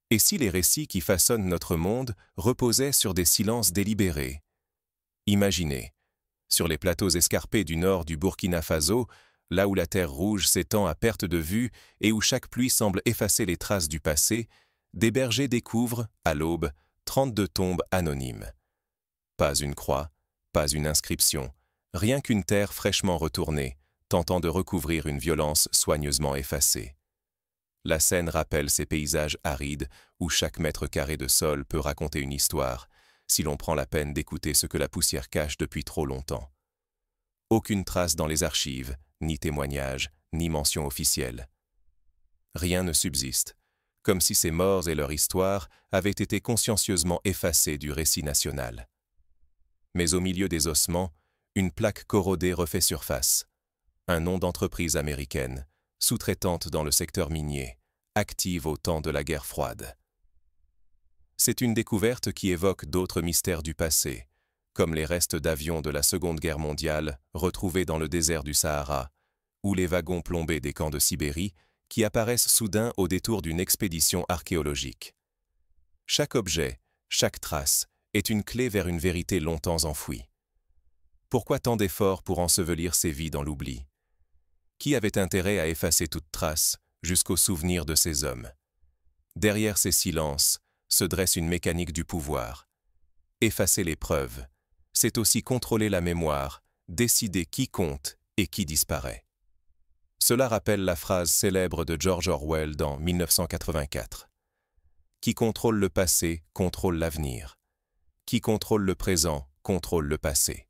Et si les récits qui façonnent notre monde reposaient sur des silences délibérés? Imaginez, sur les plateaux escarpés du nord du Burkina Faso, là où la terre rouge s'étend à perte de vue et où chaque pluie semble effacer les traces du passé, des bergers découvrent, à l'aube, 32 tombes anonymes. Pas une croix, pas une inscription, rien qu'une terre fraîchement retournée, tentant de recouvrir une violence soigneusement effacée. La scène rappelle ces paysages arides où chaque mètre carré de sol peut raconter une histoire, si l'on prend la peine d'écouter ce que la poussière cache depuis trop longtemps. Aucune trace dans les archives, ni témoignage, ni mention officielle. Rien ne subsiste, comme si ces morts et leur histoire avaient été consciencieusement effacés du récit national. Mais au milieu des ossements, une plaque corrodée refait surface. Un nom d'entreprise américaine, sous-traitante dans le secteur minier, active au temps de la guerre froide. C'est une découverte qui évoque d'autres mystères du passé, comme les restes d'avions de la Seconde Guerre mondiale retrouvés dans le désert du Sahara, ou les wagons plombés des camps de Sibérie qui apparaissent soudain au détour d'une expédition archéologique. Chaque objet, chaque trace, est une clé vers une vérité longtemps enfouie. Pourquoi tant d'efforts pour ensevelir ces vies dans l'oubli? Qui avait intérêt à effacer toute trace, jusqu'au souvenir de ces hommes? Derrière ces silences se dresse une mécanique du pouvoir. Effacer les preuves, c'est aussi contrôler la mémoire, décider qui compte et qui disparaît. Cela rappelle la phrase célèbre de George Orwell dans 1984. Qui contrôle le passé contrôle l'avenir. Qui contrôle le présent contrôle le passé.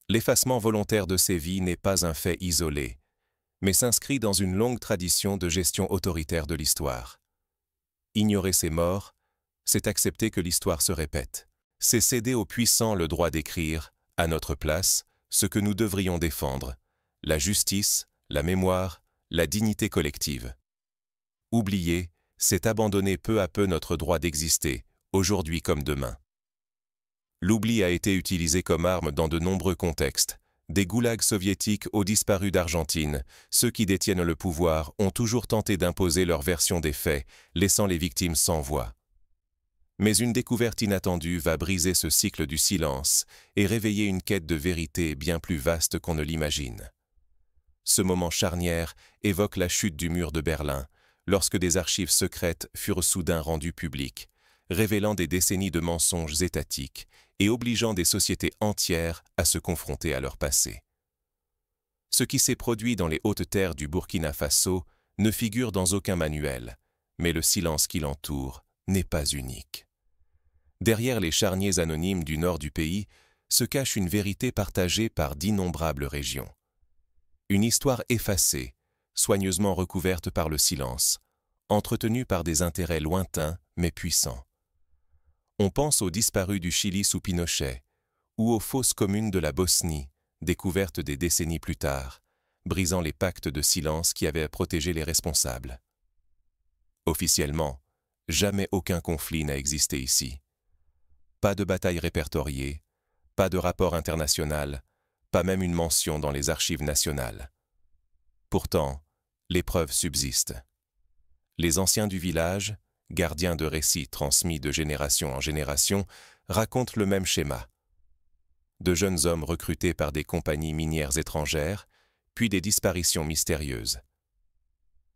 L'effacement volontaire de ces vies n'est pas un fait isolé, mais s'inscrit dans une longue tradition de gestion autoritaire de l'histoire. Ignorer ces morts, c'est accepter que l'histoire se répète. C'est céder aux puissants le droit d'écrire, à notre place, ce que nous devrions défendre, la justice, la mémoire, la dignité collective. Oublier, c'est abandonner peu à peu notre droit d'exister, aujourd'hui comme demain. L'oubli a été utilisé comme arme dans de nombreux contextes. Des goulags soviétiques aux disparus d'Argentine, ceux qui détiennent le pouvoir ont toujours tenté d'imposer leur version des faits, laissant les victimes sans voix. Mais une découverte inattendue va briser ce cycle du silence et réveiller une quête de vérité bien plus vaste qu'on ne l'imagine. Ce moment charnière évoque la chute du mur de Berlin, lorsque des archives secrètes furent soudain rendues publiques, révélant des décennies de mensonges étatiques et obligeant des sociétés entières à se confronter à leur passé. Ce qui s'est produit dans les hautes terres du Burkina Faso ne figure dans aucun manuel, mais le silence qui l'entoure n'est pas unique. Derrière les charniers anonymes du nord du pays se cache une vérité partagée par d'innombrables régions. Une histoire effacée, soigneusement recouverte par le silence, entretenue par des intérêts lointains mais puissants. On pense aux disparus du Chili sous Pinochet, ou aux fausses communes de la Bosnie, découvertes des décennies plus tard, brisant les pactes de silence qui avaient protégé les responsables. Officiellement, jamais aucun conflit n'a existé ici. Pas de bataille répertoriée, pas de rapport international, pas même une mention dans les archives nationales. Pourtant, les preuves subsistent. Les anciens du village, gardiens de récits transmis de génération en génération, racontent le même schéma. De jeunes hommes recrutés par des compagnies minières étrangères, puis des disparitions mystérieuses.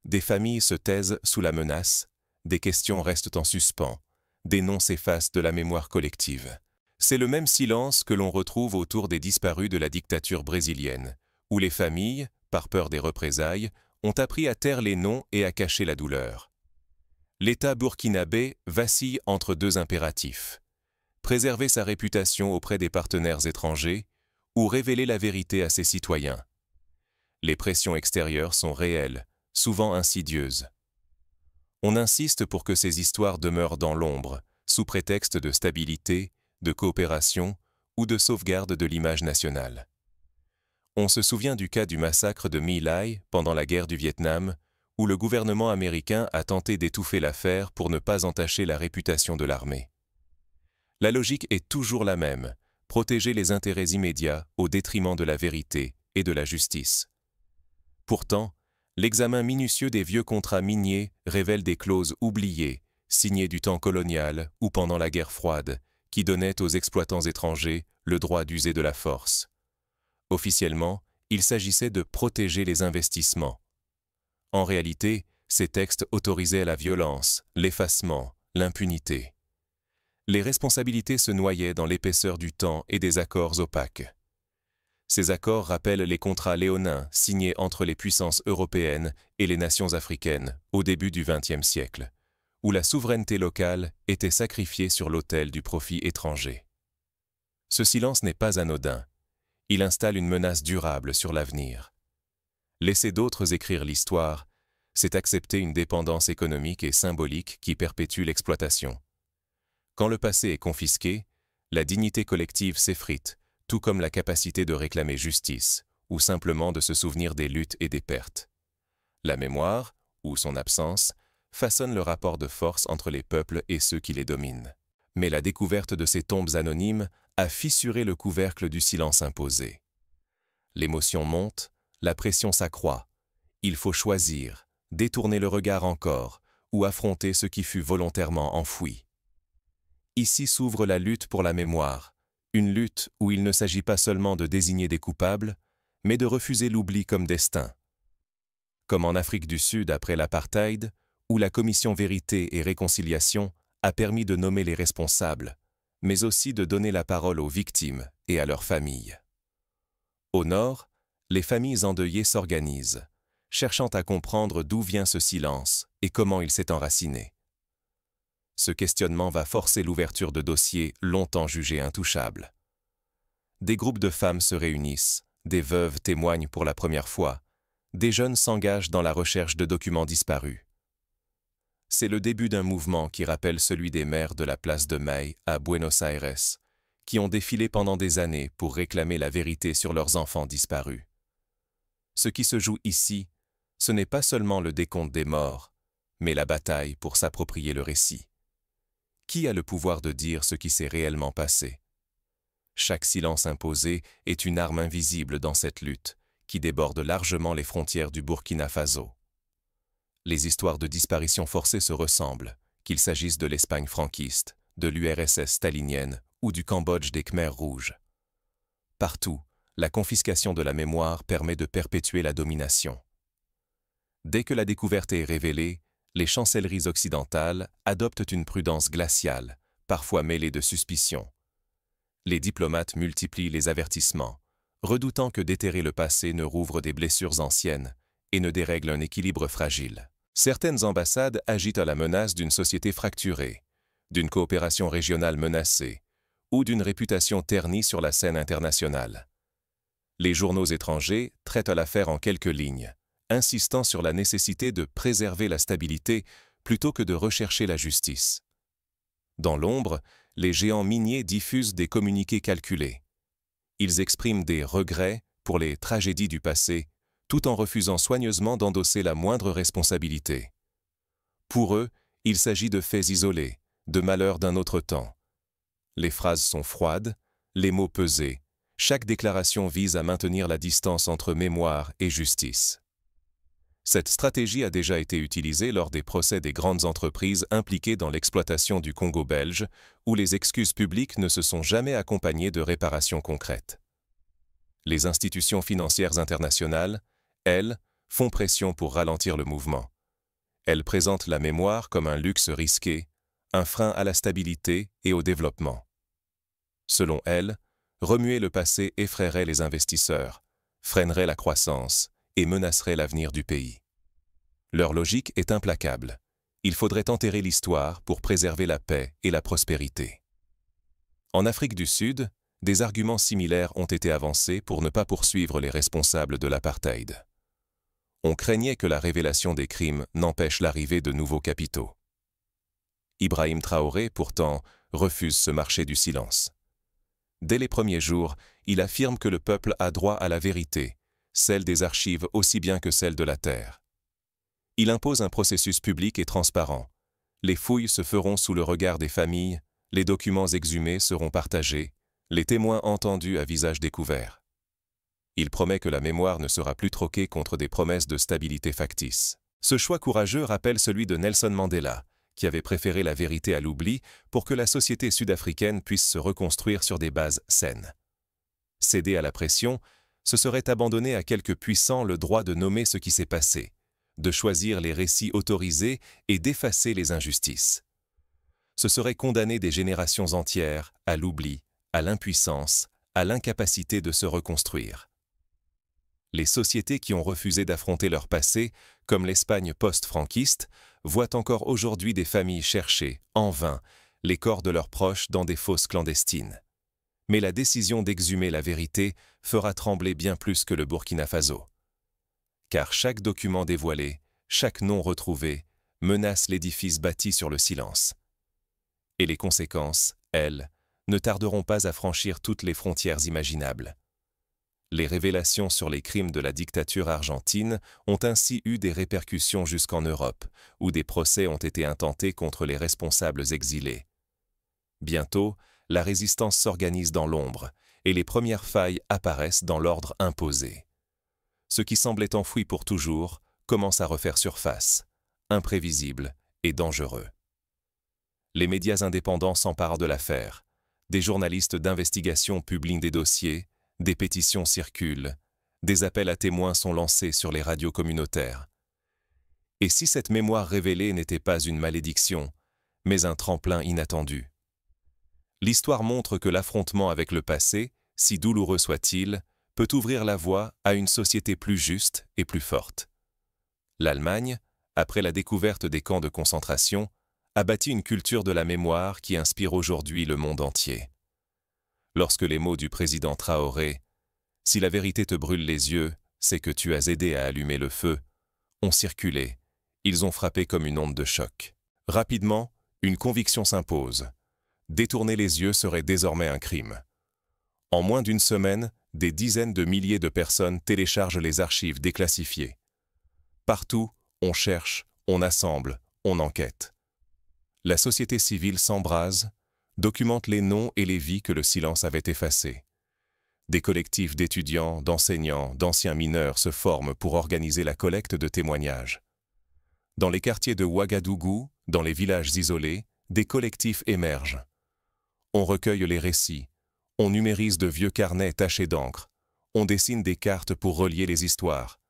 Des familles se taisent sous la menace, des questions restent en suspens, des noms s'effacent de la mémoire collective. C'est le même silence que l'on retrouve autour des disparus de la dictature brésilienne, où les familles, par peur des représailles, ont appris à taire les noms et à cacher la douleur. L'État burkinabé vacille entre deux impératifs. Préserver sa réputation auprès des partenaires étrangers ou révéler la vérité à ses citoyens. Les pressions extérieures sont réelles, souvent insidieuses. On insiste pour que ces histoires demeurent dans l'ombre, sous prétexte de stabilité, de coopération ou de sauvegarde de l'image nationale. On se souvient du cas du massacre de My Lai pendant la guerre du Vietnam, où le gouvernement américain a tenté d'étouffer l'affaire pour ne pas entacher la réputation de l'armée. La logique est toujours la même, protéger les intérêts immédiats au détriment de la vérité et de la justice. Pourtant, l'examen minutieux des vieux contrats miniers révèle des clauses oubliées, signés du temps colonial ou pendant la guerre froide, qui donnaient aux exploitants étrangers le droit d'user de la force. Officiellement, il s'agissait de protéger les investissements. En réalité, ces textes autorisaient la violence, l'effacement, l'impunité. Les responsabilités se noyaient dans l'épaisseur du temps et des accords opaques. Ces accords rappellent les contrats léonins signés entre les puissances européennes et les nations africaines au début du XXe siècle, où la souveraineté locale était sacrifiée sur l'autel du profit étranger. Ce silence n'est pas anodin. Il installe une menace durable sur l'avenir. Laisser d'autres écrire l'histoire, c'est accepter une dépendance économique et symbolique qui perpétue l'exploitation. Quand le passé est confisqué, la dignité collective s'effrite, tout comme la capacité de réclamer justice, ou simplement de se souvenir des luttes et des pertes. La mémoire, ou son absence, façonne le rapport de force entre les peuples et ceux qui les dominent. Mais la découverte de ces tombes anonymes a fissuré le couvercle du silence imposé. L'émotion monte, la pression s'accroît. Il faut choisir, détourner le regard encore, ou affronter ce qui fut volontairement enfoui. Ici s'ouvre la lutte pour la mémoire, une lutte où il ne s'agit pas seulement de désigner des coupables, mais de refuser l'oubli comme destin. Comme en Afrique du Sud après l'apartheid, où la commission Vérité et Réconciliation a permis de nommer les responsables, mais aussi de donner la parole aux victimes et à leurs familles. Au Nord, les familles endeuillées s'organisent, cherchant à comprendre d'où vient ce silence et comment il s'est enraciné. Ce questionnement va forcer l'ouverture de dossiers longtemps jugés intouchables. Des groupes de femmes se réunissent, des veuves témoignent pour la première fois, des jeunes s'engagent dans la recherche de documents disparus. C'est le début d'un mouvement qui rappelle celui des mères de la place de Maille à Buenos Aires, qui ont défilé pendant des années pour réclamer la vérité sur leurs enfants disparus. Ce qui se joue ici, ce n'est pas seulement le décompte des morts, mais la bataille pour s'approprier le récit. Qui a le pouvoir de dire ce qui s'est réellement passé? Chaque silence imposé est une arme invisible dans cette lutte, qui déborde largement les frontières du Burkina Faso. Les histoires de disparition forcée se ressemblent, qu'il s'agisse de l'Espagne franquiste, de l'URSS stalinienne ou du Cambodge des Khmers rouges. Partout, la confiscation de la mémoire permet de perpétuer la domination. Dès que la découverte est révélée, les chancelleries occidentales adoptent une prudence glaciale, parfois mêlée de suspicion. Les diplomates multiplient les avertissements, redoutant que déterrer le passé ne rouvre des blessures anciennes et ne dérègle un équilibre fragile. Certaines ambassades agitent à la menace d'une société fracturée, d'une coopération régionale menacée ou d'une réputation ternie sur la scène internationale. Les journaux étrangers traitent l'affaire en quelques lignes, insistant sur la nécessité de préserver la stabilité plutôt que de rechercher la justice. Dans l'ombre, les géants miniers diffusent des communiqués calculés. Ils expriment des regrets pour les tragédies du passé, tout en refusant soigneusement d'endosser la moindre responsabilité. Pour eux, il s'agit de faits isolés, de malheurs d'un autre temps. Les phrases sont froides, les mots pesés. Chaque déclaration vise à maintenir la distance entre mémoire et justice. Cette stratégie a déjà été utilisée lors des procès des grandes entreprises impliquées dans l'exploitation du Congo belge, où les excuses publiques ne se sont jamais accompagnées de réparations concrètes. Les institutions financières internationales, elles, font pression pour ralentir le mouvement. Elles présentent la mémoire comme un luxe risqué, un frein à la stabilité et au développement. Selon elles, remuer le passé effraierait les investisseurs, freinerait la croissance et menacerait l'avenir du pays. Leur logique est implacable. Il faudrait enterrer l'histoire pour préserver la paix et la prospérité. En Afrique du Sud, des arguments similaires ont été avancés pour ne pas poursuivre les responsables de l'apartheid. On craignait que la révélation des crimes n'empêche l'arrivée de nouveaux capitaux. Ibrahim Traoré, pourtant, refuse ce marché du silence. Dès les premiers jours, il affirme que le peuple a droit à la vérité, celle des archives aussi bien que celle de la terre. Il impose un processus public et transparent. Les fouilles se feront sous le regard des familles, les documents exhumés seront partagés, les témoins entendus à visage découvert. Il promet que la mémoire ne sera plus troquée contre des promesses de stabilité factice. Ce choix courageux rappelle celui de Nelson Mandela, qui avait préféré la vérité à l'oubli pour que la société sud-africaine puisse se reconstruire sur des bases saines. Céder à la pression, ce serait abandonner à quelques puissants le droit de nommer ce qui s'est passé, de choisir les récits autorisés et d'effacer les injustices. Ce serait condamner des générations entières à l'oubli, à l'impuissance, à l'incapacité de se reconstruire. Les sociétés qui ont refusé d'affronter leur passé, comme l'Espagne post-franquiste, voient encore aujourd'hui des familles chercher, en vain, les corps de leurs proches dans des fosses clandestines. Mais la décision d'exhumer la vérité fera trembler bien plus que le Burkina Faso. Car chaque document dévoilé, chaque nom retrouvé, menace l'édifice bâti sur le silence. Et les conséquences, elles, ne tarderont pas à franchir toutes les frontières imaginables. Les révélations sur les crimes de la dictature argentine ont ainsi eu des répercussions jusqu'en Europe, où des procès ont été intentés contre les responsables exilés. Bientôt, la résistance s'organise dans l'ombre, et les premières failles apparaissent dans l'ordre imposé. Ce qui semblait enfoui pour toujours commence à refaire surface, imprévisible et dangereux. Les médias indépendants s'emparent de l'affaire. Des journalistes d'investigation publient des dossiers, des pétitions circulent, des appels à témoins sont lancés sur les radios communautaires. Et si cette mémoire révélée n'était pas une malédiction, mais un tremplin inattendu? L'histoire montre que l'affrontement avec le passé, si douloureux soit-il, peut ouvrir la voie à une société plus juste et plus forte. L'Allemagne, après la découverte des camps de concentration, a bâti une culture de la mémoire qui inspire aujourd'hui le monde entier. Lorsque les mots du président Traoré « Si la vérité te brûle les yeux, c'est que tu as aidé à allumer le feu » ont circulé, ils ont frappé comme une onde de choc. Rapidement, une conviction s'impose. Détourner les yeux serait désormais un crime. En moins d'une semaine, des dizaines de milliers de personnes téléchargent les archives déclassifiées. Partout, on cherche, on assemble, on enquête. La société civile s'embrase, documente les noms et les vies que le silence avait effacés. Des collectifs d'étudiants, d'enseignants, d'anciens mineurs se forment pour organiser la collecte de témoignages. Dans les quartiers de Ouagadougou, dans les villages isolés, des collectifs émergent. On recueille les récits, on numérise de vieux carnets tachés d'encre, on dessine des cartes pour relier les histoires.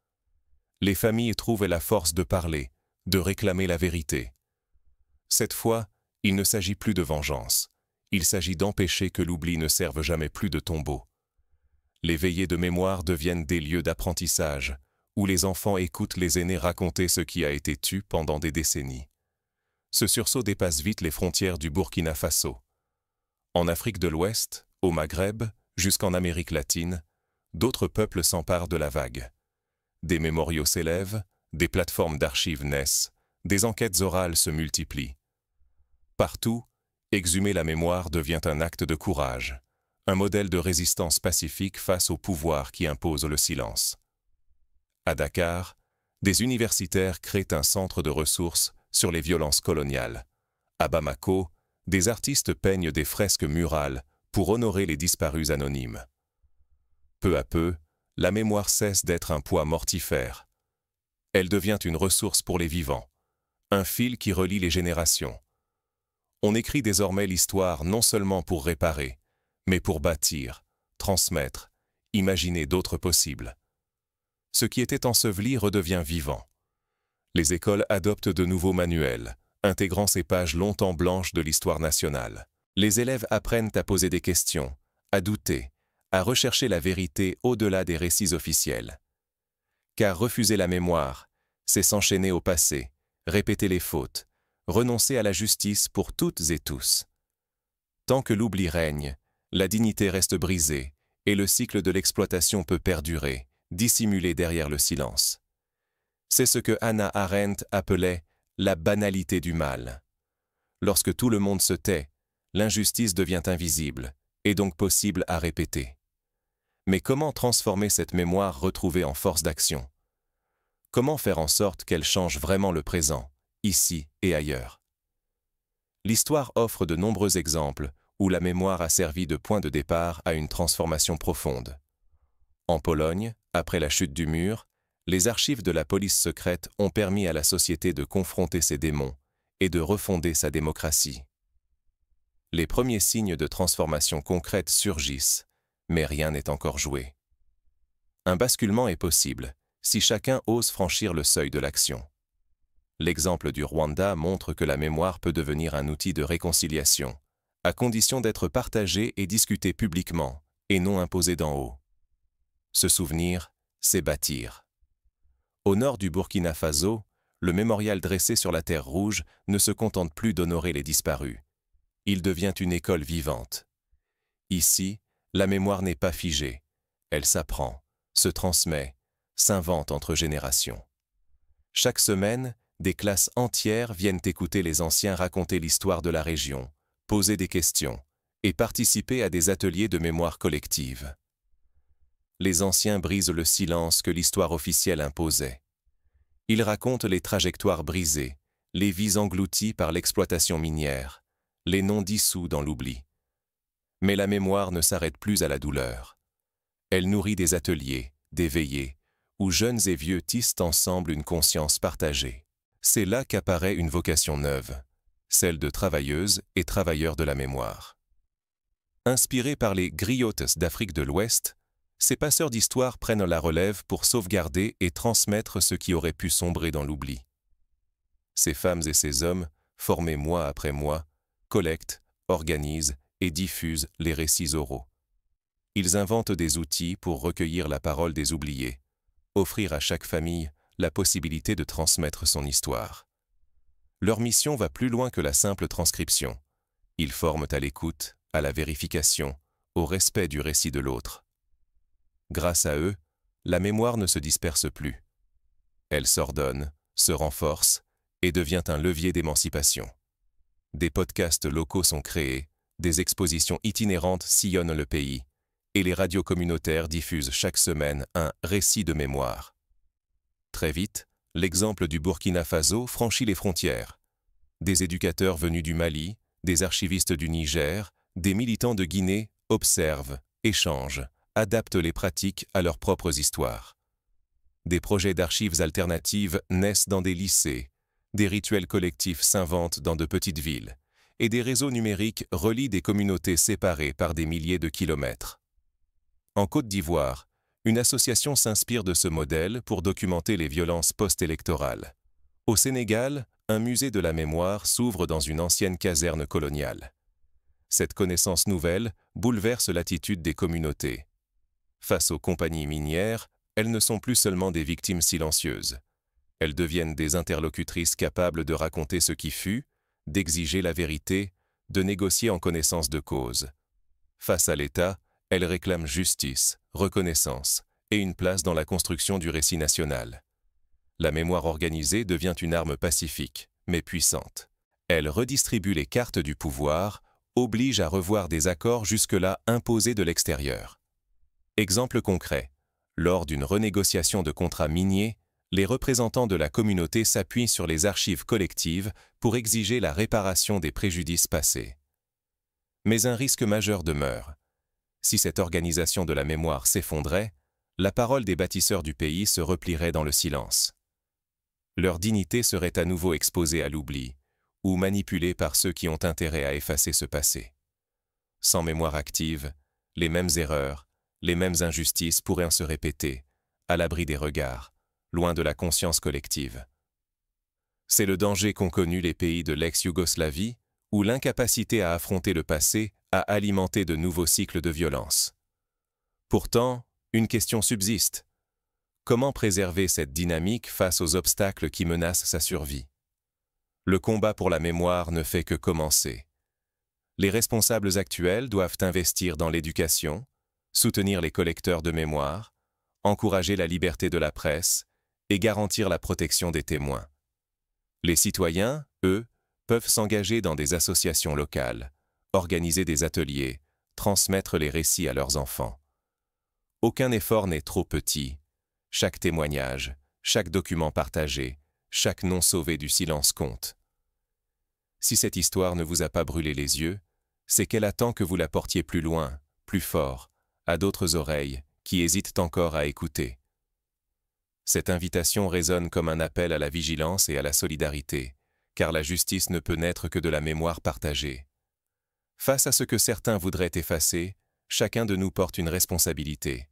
Les familles trouvent la force de parler, de réclamer la vérité. Cette fois, il ne s'agit plus de vengeance. Il s'agit d'empêcher que l'oubli ne serve jamais plus de tombeau. Les veillées de mémoire deviennent des lieux d'apprentissage, où les enfants écoutent les aînés raconter ce qui a été tu pendant des décennies. Ce sursaut dépasse vite les frontières du Burkina Faso. En Afrique de l'Ouest, au Maghreb, jusqu'en Amérique latine, d'autres peuples s'emparent de la vague. Des mémoriaux s'élèvent, des plateformes d'archives naissent, des enquêtes orales se multiplient. Partout, exhumer la mémoire devient un acte de courage, un modèle de résistance pacifique face au pouvoir qui impose le silence. À Dakar, des universitaires créent un centre de ressources sur les violences coloniales. À Bamako, des artistes peignent des fresques murales pour honorer les disparus anonymes. Peu à peu, la mémoire cesse d'être un poids mortifère. Elle devient une ressource pour les vivants, un fil qui relie les générations. On écrit désormais l'histoire non seulement pour réparer, mais pour bâtir, transmettre, imaginer d'autres possibles. Ce qui était enseveli redevient vivant. Les écoles adoptent de nouveaux manuels, intégrant ces pages longtemps blanches de l'histoire nationale. Les élèves apprennent à poser des questions, à douter, à rechercher la vérité au-delà des récits officiels. Car refuser la mémoire, c'est s'enchaîner au passé, répéter les fautes, renoncer à la justice pour toutes et tous. Tant que l'oubli règne, la dignité reste brisée et le cycle de l'exploitation peut perdurer, dissimulé derrière le silence. C'est ce que Hannah Arendt appelait la banalité du mal. Lorsque tout le monde se tait, l'injustice devient invisible et donc possible à répéter. Mais comment transformer cette mémoire retrouvée en force d'action? Comment faire en sorte qu'elle change vraiment le présent, ici et ailleurs? L'histoire offre de nombreux exemples où la mémoire a servi de point de départ à une transformation profonde. En Pologne, après la chute du mur, les archives de la police secrète ont permis à la société de confronter ses démons et de refonder sa démocratie. Les premiers signes de transformation concrète surgissent, mais rien n'est encore joué. Un basculement est possible, si chacun ose franchir le seuil de l'action. L'exemple du Rwanda montre que la mémoire peut devenir un outil de réconciliation, à condition d'être partagé et discuté publiquement, et non imposé d'en haut. Se souvenir, c'est bâtir. Au nord du Burkina Faso, le mémorial dressé sur la terre rouge ne se contente plus d'honorer les disparus. Il devient une école vivante. Ici, la mémoire n'est pas figée. Elle s'apprend, se transmet, s'invente entre générations. Chaque semaine, des classes entières viennent écouter les anciens raconter l'histoire de la région, poser des questions et participer à des ateliers de mémoire collective. Les anciens brisent le silence que l'histoire officielle imposait. Ils racontent les trajectoires brisées, les vies englouties par l'exploitation minière, les noms dissous dans l'oubli. Mais la mémoire ne s'arrête plus à la douleur. Elle nourrit des ateliers, des veillées, où jeunes et vieux tissent ensemble une conscience partagée. C'est là qu'apparaît une vocation neuve, celle de travailleuses et travailleurs de la mémoire. Inspirés par les griottes d'Afrique de l'Ouest, ces passeurs d'histoire prennent la relève pour sauvegarder et transmettre ce qui aurait pu sombrer dans l'oubli. Ces femmes et ces hommes, formés mois après mois, collectent, organisent et diffusent les récits oraux. Ils inventent des outils pour recueillir la parole des oubliés, offrir à chaque famille la possibilité de transmettre son histoire. Leur mission va plus loin que la simple transcription. Ils forment à l'écoute, à la vérification, au respect du récit de l'autre. Grâce à eux, la mémoire ne se disperse plus. Elle s'ordonne, se renforce et devient un levier d'émancipation. Des podcasts locaux sont créés, des expositions itinérantes sillonnent le pays, et les radios communautaires diffusent chaque semaine un récit de mémoire. Très vite, l'exemple du Burkina Faso franchit les frontières. Des éducateurs venus du Mali, des archivistes du Niger, des militants de Guinée observent, échangent, adaptent les pratiques à leurs propres histoires. Des projets d'archives alternatives naissent dans des lycées, des rituels collectifs s'inventent dans de petites villes, et des réseaux numériques relient des communautés séparées par des milliers de kilomètres. En Côte d'Ivoire, une association s'inspire de ce modèle pour documenter les violences post-électorales. Au Sénégal, un musée de la mémoire s'ouvre dans une ancienne caserne coloniale. Cette connaissance nouvelle bouleverse l'attitude des communautés. Face aux compagnies minières, elles ne sont plus seulement des victimes silencieuses. Elles deviennent des interlocutrices capables de raconter ce qui fut, d'exiger la vérité, de négocier en connaissance de cause. Face à l'État, elles réclament justice, reconnaissance et une place dans la construction du récit national. La mémoire organisée devient une arme pacifique, mais puissante. Elle redistribue les cartes du pouvoir, oblige à revoir des accords jusque-là imposés de l'extérieur. Exemple concret, lors d'une renégociation de contrats miniers, les représentants de la communauté s'appuient sur les archives collectives pour exiger la réparation des préjudices passés. Mais un risque majeur demeure. Si cette organisation de la mémoire s'effondrait, la parole des bâtisseurs du pays se replierait dans le silence. Leur dignité serait à nouveau exposée à l'oubli, ou manipulée par ceux qui ont intérêt à effacer ce passé. Sans mémoire active, les mêmes erreurs, les mêmes injustices pourraient se répéter, à l'abri des regards, loin de la conscience collective. C'est le danger qu'ont connu les pays de l'ex-Yougoslavie, où l'incapacité à affronter le passé a alimenté de nouveaux cycles de violence. Pourtant, une question subsiste. Comment préserver cette dynamique face aux obstacles qui menacent sa survie? Le combat pour la mémoire ne fait que commencer. Les responsables actuels doivent investir dans l'éducation, soutenir les collecteurs de mémoire, encourager la liberté de la presse et garantir la protection des témoins. Les citoyens, eux, peuvent s'engager dans des associations locales, organiser des ateliers, transmettre les récits à leurs enfants. Aucun effort n'est trop petit. Chaque témoignage, chaque document partagé, chaque nom sauvé du silence compte. Si cette histoire ne vous a pas brûlé les yeux, c'est qu'elle attend que vous la portiez plus loin, plus fort, à d'autres oreilles qui hésitent encore à écouter. Cette invitation résonne comme un appel à la vigilance et à la solidarité, car la justice ne peut naître que de la mémoire partagée. Face à ce que certains voudraient effacer, chacun de nous porte une responsabilité.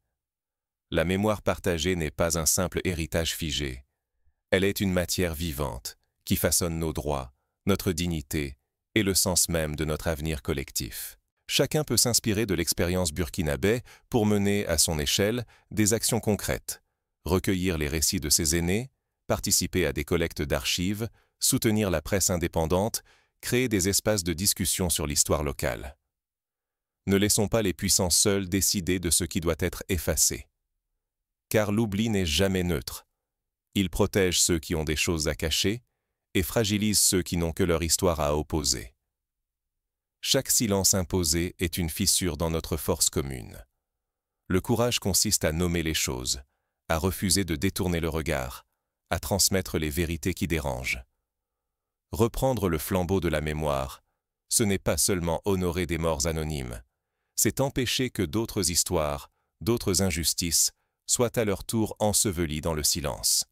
La mémoire partagée n'est pas un simple héritage figé. Elle est une matière vivante qui façonne nos droits, notre dignité et le sens même de notre avenir collectif. Chacun peut s'inspirer de l'expérience burkinabé pour mener, à son échelle, des actions concrètes, recueillir les récits de ses aînés, participer à des collectes d'archives, soutenir la presse indépendante, créer des espaces de discussion sur l'histoire locale. Ne laissons pas les puissants seuls décider de ce qui doit être effacé. Car l'oubli n'est jamais neutre. Il protège ceux qui ont des choses à cacher et fragilise ceux qui n'ont que leur histoire à opposer. Chaque silence imposé est une fissure dans notre force commune. Le courage consiste à nommer les choses, à refuser de détourner le regard, à transmettre les vérités qui dérangent. Reprendre le flambeau de la mémoire, ce n'est pas seulement honorer des morts anonymes, c'est empêcher que d'autres histoires, d'autres injustices, soient à leur tour ensevelies dans le silence.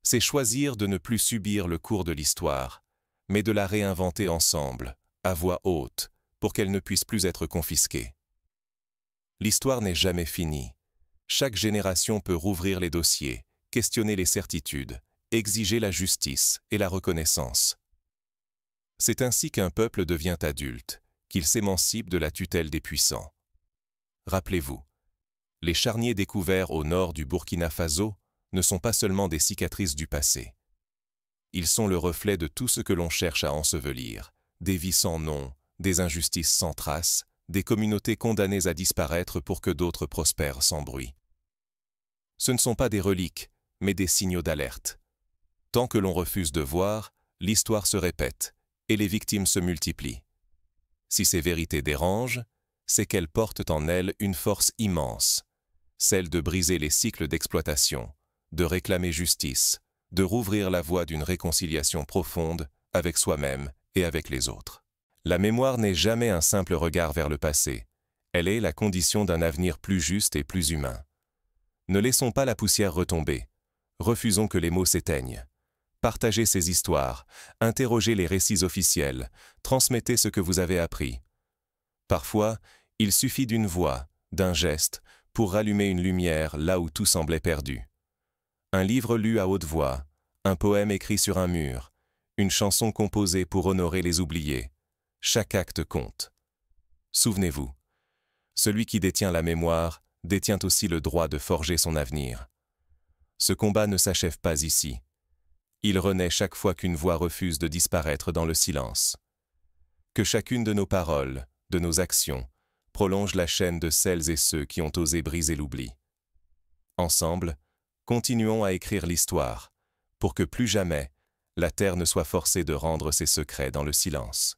C'est choisir de ne plus subir le cours de l'histoire, mais de la réinventer ensemble, à voix haute, pour qu'elle ne puisse plus être confisquée. L'histoire n'est jamais finie. Chaque génération peut rouvrir les dossiers, questionner les certitudes, exiger la justice et la reconnaissance. C'est ainsi qu'un peuple devient adulte, qu'il s'émancipe de la tutelle des puissants. Rappelez-vous, les charniers découverts au nord du Burkina Faso ne sont pas seulement des cicatrices du passé. Ils sont le reflet de tout ce que l'on cherche à ensevelir, des vies sans nom, des injustices sans trace, des communautés condamnées à disparaître pour que d'autres prospèrent sans bruit. Ce ne sont pas des reliques, mais des signaux d'alerte. Tant que l'on refuse de voir, l'histoire se répète et les victimes se multiplient. Si ces vérités dérangent, c'est qu'elles portent en elles une force immense, celle de briser les cycles d'exploitation, de réclamer justice, de rouvrir la voie d'une réconciliation profonde avec soi-même et avec les autres. La mémoire n'est jamais un simple regard vers le passé, elle est la condition d'un avenir plus juste et plus humain. Ne laissons pas la poussière retomber, refusons que les mots s'éteignent. Partagez ces histoires, interrogez les récits officiels, transmettez ce que vous avez appris. Parfois, il suffit d'une voix, d'un geste, pour rallumer une lumière là où tout semblait perdu. Un livre lu à haute voix, un poème écrit sur un mur, une chanson composée pour honorer les oubliés. Chaque acte compte. Souvenez-vous, celui qui détient la mémoire détient aussi le droit de forger son avenir. Ce combat ne s'achève pas ici. Il renaît chaque fois qu'une voix refuse de disparaître dans le silence. Que chacune de nos paroles, de nos actions, prolonge la chaîne de celles et ceux qui ont osé briser l'oubli. Ensemble, continuons à écrire l'histoire, pour que plus jamais, la terre ne soit forcée de rendre ses secrets dans le silence.